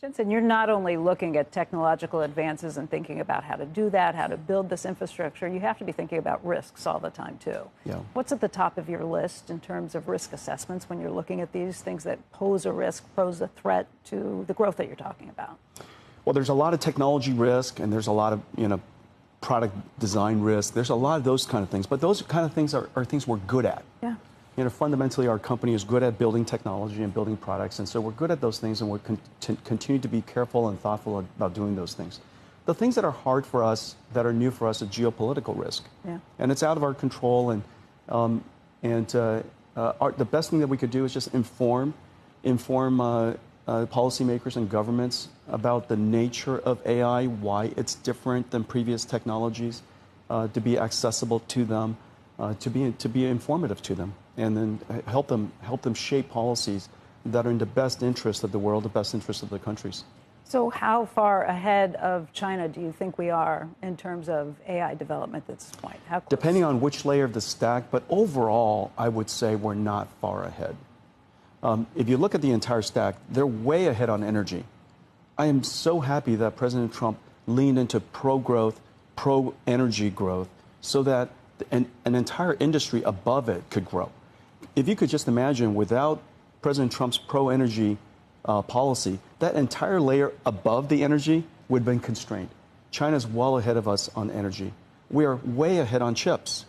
Jensen, you're not only looking at technological advances and thinking about how to do that, how to build this infrastructure, you have to be thinking about risks all the time, too. Yeah. What's at the top of your list in terms of risk assessments when you're looking at these things that pose a risk, pose a threat to the growth that you're talking about? Well, there's a lot of technology risk, and there's a lot of, product design risk. There's a lot of those kind of things. But those kind of things are things we're good at. Yeah. Fundamentally, our company is good at building technology and building products, and so we're good at those things, and we're continue to be careful and thoughtful about doing those things. The things that are hard for us, that are new for us, is geopolitical risk, and it's out of our control. And the best thing that we could do is just inform policymakers and governments about the nature of AI, why it's different than previous technologies, to be accessible to them, to be informative to them, and then help them shape policies that are in the best interest of the world, the best interest of the countries. So how far ahead of China do you think we are in terms of AI development at this point? How close? Depending on which layer of the stack, but overall, I would say we're not far ahead. If you look at the entire stack, they're way ahead on energy. I am so happy that President Trump leaned into pro-growth, pro-energy growth, so that an entire industry above it could grow. If you could just imagine, without President Trump's pro-energy policy, that entire layer above the energy would have been constrained. China's well ahead of us on energy. We are way ahead on chips.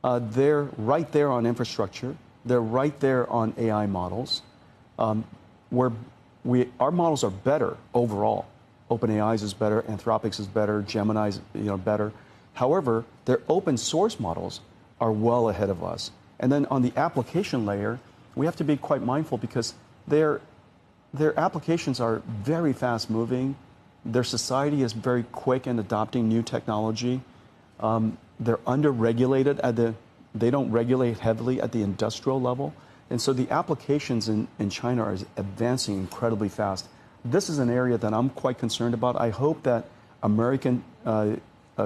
They're right there on infrastructure. They're right there on AI models. Our models are better overall. OpenAI's is better, Anthropic's is better, Gemini's better. However, their open source models are well ahead of us. And then on the application layer, we have to be quite mindful because their applications are very fast moving. Their society is very quick in adopting new technology. They're under-regulated they don't regulate heavily at the industrial level. And so the applications in China are advancing incredibly fast. This is an area that I'm quite concerned about. I hope that American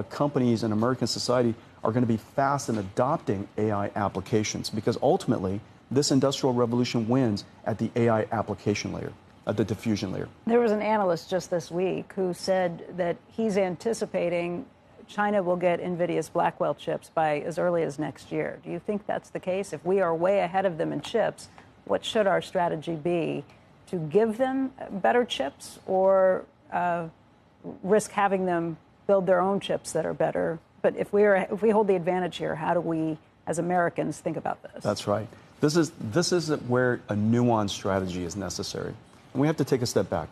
companies and American society are going to be fast in adopting AI applications, because ultimately this industrial revolution wins at the AI application layer, at the diffusion layer. There was an analyst just this week who said that he's anticipating China will get NVIDIA's Blackwell chips by as early as next year. Do you think that's the case? If we are way ahead of them in chips, what should our strategy be? To give them better chips, or risk having them build their own chips that are better? But if we hold the advantage here, how do we, as Americans, think about this? That's right. This is where a nuanced strategy is necessary, and we have to take a step back.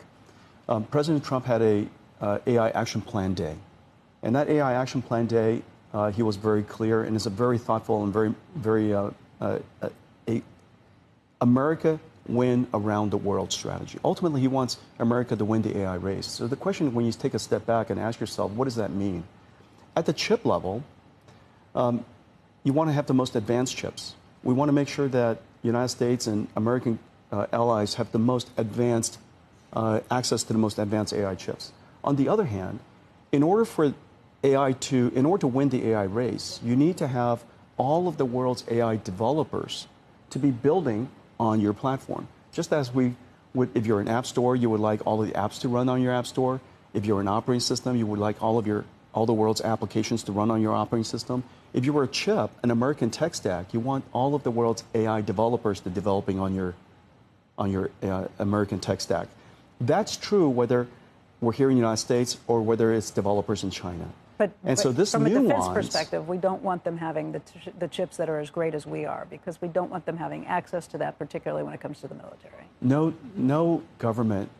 President Trump had a AI Action Plan Day, and that AI Action Plan Day, he was very clear, and is a very thoughtful and very America win around the world strategy. Ultimately, he wants America to win the AI race. So the question, when you take a step back and ask yourself, what does that mean? At the chip level, you want to have the most advanced chips. We want to make sure that the United States and American allies have the most advanced access to the most advanced AI chips. On the other hand, in order to win the AI race, you need to have all of the world's AI developers to be building on your platform. Just as if you're an app store, you would like all of the apps to run on your app store. If you're an operating system, you would like all the world's applications to run on your operating system. If you were a chip, an American tech stack, you want all of the world's AI developers to developing on your American tech stack. That's true whether we're here in the United States or whether it's developers in China. So this from a nuance, defense perspective, we don't want them having the chips that are as great as we are, because we don't want them having access to that, particularly when it comes to the military. No government,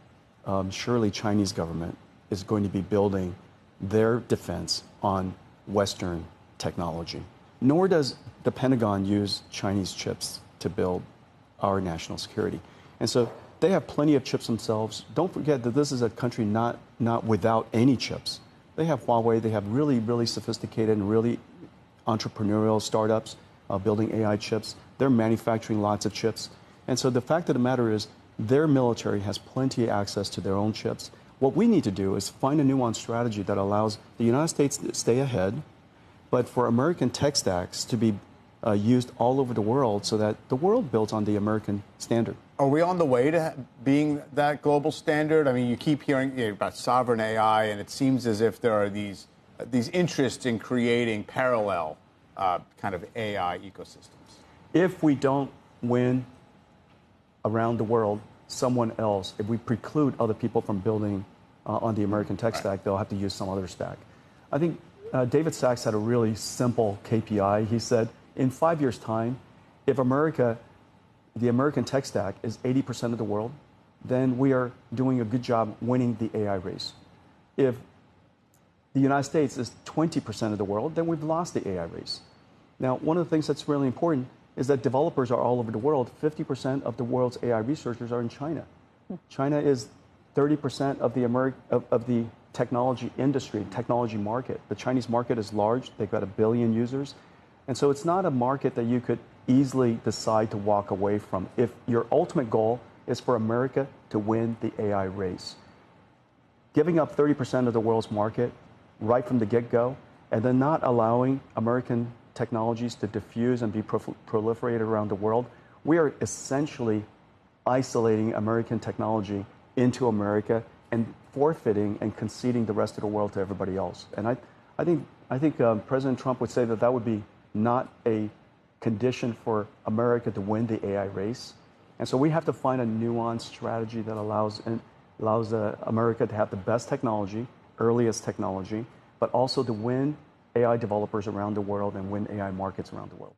surely Chinese government, is going to be building their defense on Western technology. Nor does the Pentagon use Chinese chips to build our national security. And so they have plenty of chips themselves. Don't forget that this is a country not without any chips. They have Huawei. They have really, really sophisticated and really entrepreneurial startups building AI chips. They're manufacturing lots of chips. And so the fact of the matter is their military has plenty of access to their own chips. What we need to do is find a nuanced strategy that allows the United States to stay ahead, but for American tech stacks to be used all over the world so that the world builds on the American standard. Are we on the way to being that global standard? I mean, you keep hearing about sovereign AI, and it seems as if there are these interests in creating parallel kind of AI ecosystems. If we don't win around the world, someone else, if we preclude other people from building on the American tech stack, they'll have to use some other stack. I think David Sachs had a really simple KPI. He said, in 5 years' time, if the American tech stack is 80% of the world, then we are doing a good job winning the AI race. If the United States is 20% of the world, then we've lost the AI race. Now, one of the things that's really important is that developers are all over the world. 50% of the world's AI researchers are in China. China is 30% of the technology industry, technology market. The Chinese market is large. They've got 1 billion users. And so it's not a market that you could easily decide to walk away from if your ultimate goal is for America to win the AI race. Giving up 30% of the world's market right from the get-go, and then not allowing American technologies to diffuse and be proliferated around the world, we are essentially isolating American technology into America and forfeiting and conceding the rest of the world to everybody else. And I think President Trump would say that that would be not a condition for America to win the AI race. And so we have to find a nuanced strategy that allows America to have the best technology, earliest technology, but also to win AI developers around the world and win AI markets around the world.